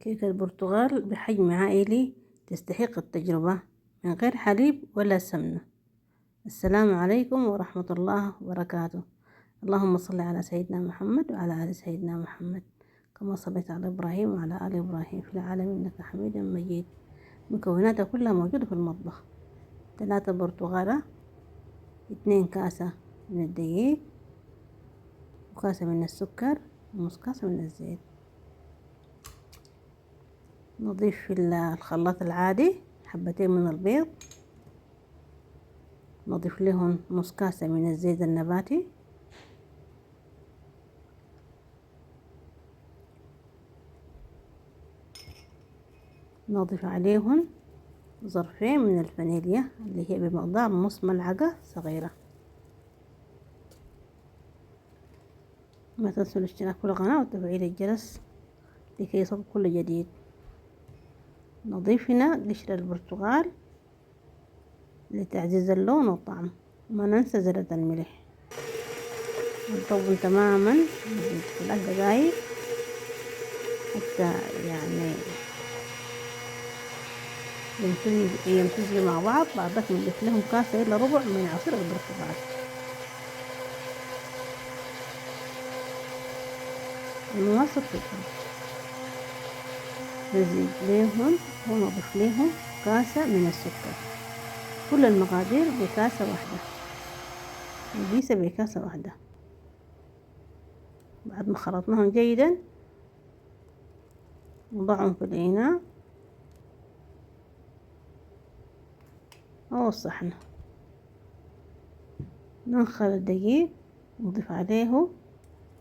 كيكة البرتقال بحجم عائلي تستحق التجربة من غير حليب ولا سمنة. السلام عليكم ورحمة الله وبركاته. اللهم صل على سيدنا محمد وعلى آل سيدنا محمد كما صليت على إبراهيم وعلى آل إبراهيم في العالمين إنك حميد مجيد. مكوناتها كلها موجودة في المطبخ: 3 برتقالة، 2 كاسة من الدقيق، وكاسة من السكر، ونص كاسة من الزيت. نضيف في الخلاط العادي 2 من البيض، نضيف لهم نص كاسة من الزيت النباتي، نضيف عليهم ظرفين من الفانيليا اللي هي بمقدار نص ملعقة صغيرة. ما تنسوا الاشتراك في القناة وتفعيل الجرس لكي يصلكم كل جديد. نضيف هنا قشر البرتقال لتعزيز اللون والطعم، وما ننسى زرة الملح. نطول تماما 3 دقايق حتى يعني يمتزجوا مع بعض. بعدك نضيف لهم كاسة إلا ربع من عصير البرتقال ونواصل في الخلط. نزيد ليهم ونضيف ليهم كاسة من السكر. كل المقادير بكاسة واحدة، نقيسها بكاسة واحدة. بعد ما خلطناهم جيدا نضعهم في الإناء أو الصحن. ننخل الدقيق، نضيف عليه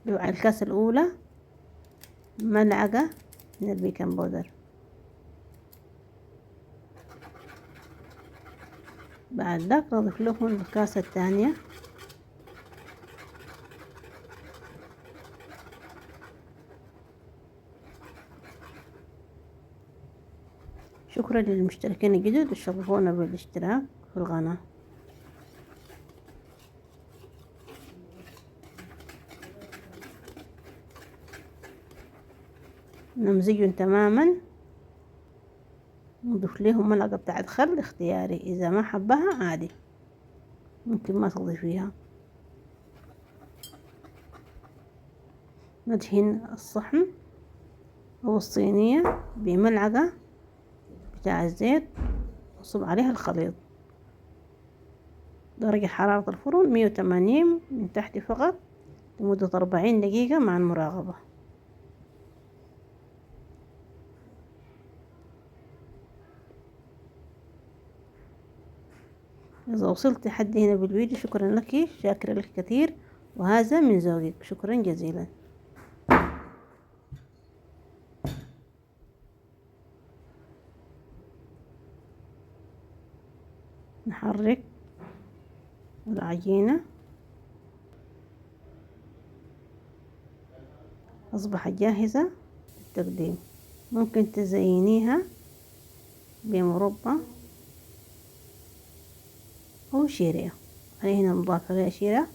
على الكاسة الأولى ملعقة من البيكنج باودر. بعد ذاك نضيف لهم الكاسة الثانية. شكرا للمشتركين الجدد، وشرفونا بالاشتراك في القناة. نمزجهم تماما، نضيف لهم ملعقة بتاعت خل اختياري، إذا ما حبها عادي ممكن ما تضيفيها. ندهن الصحن أو الصينية بملعقة بتاع الزيت ونصب عليها الخليط. درجة حرارة الفرن 180 من تحت فقط لمدة 40 دقيقة مع المراقبة. إذا وصلت لحد هنا بالفيديو شكرا لك، شاكرة لك كثير، وهذا من ذوقك. شكرا جزيلا. نحرك العجينة، أصبحت جاهزة للتقديم. ممكن تزينيها بمربى أو شيريا. أنا هنا مضاف عليها شيريا،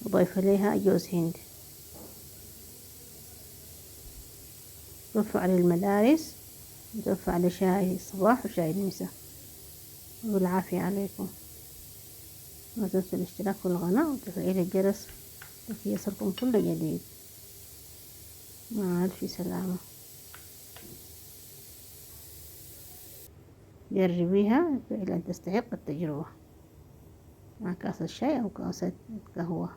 وضيف عليها جوز هند. توفى على المدارس، وتوفى على شاي الصباح وشاي المساء. والعافية عليكم. ما تنسوا الاشتراك في القناة وتفعيل الجرس لكي يصلكم كل جديد. مع ألف سلامة. جربيها فعلا تستحق التجربة مع كاسة شاي أو كاسة قهوة.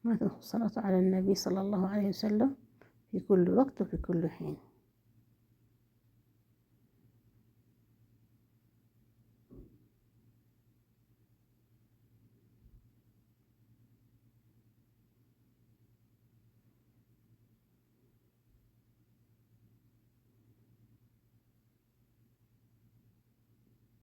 ما تنسوا الصلاة على النبي صلى الله عليه وسلم في كل وقت وفي كل حين.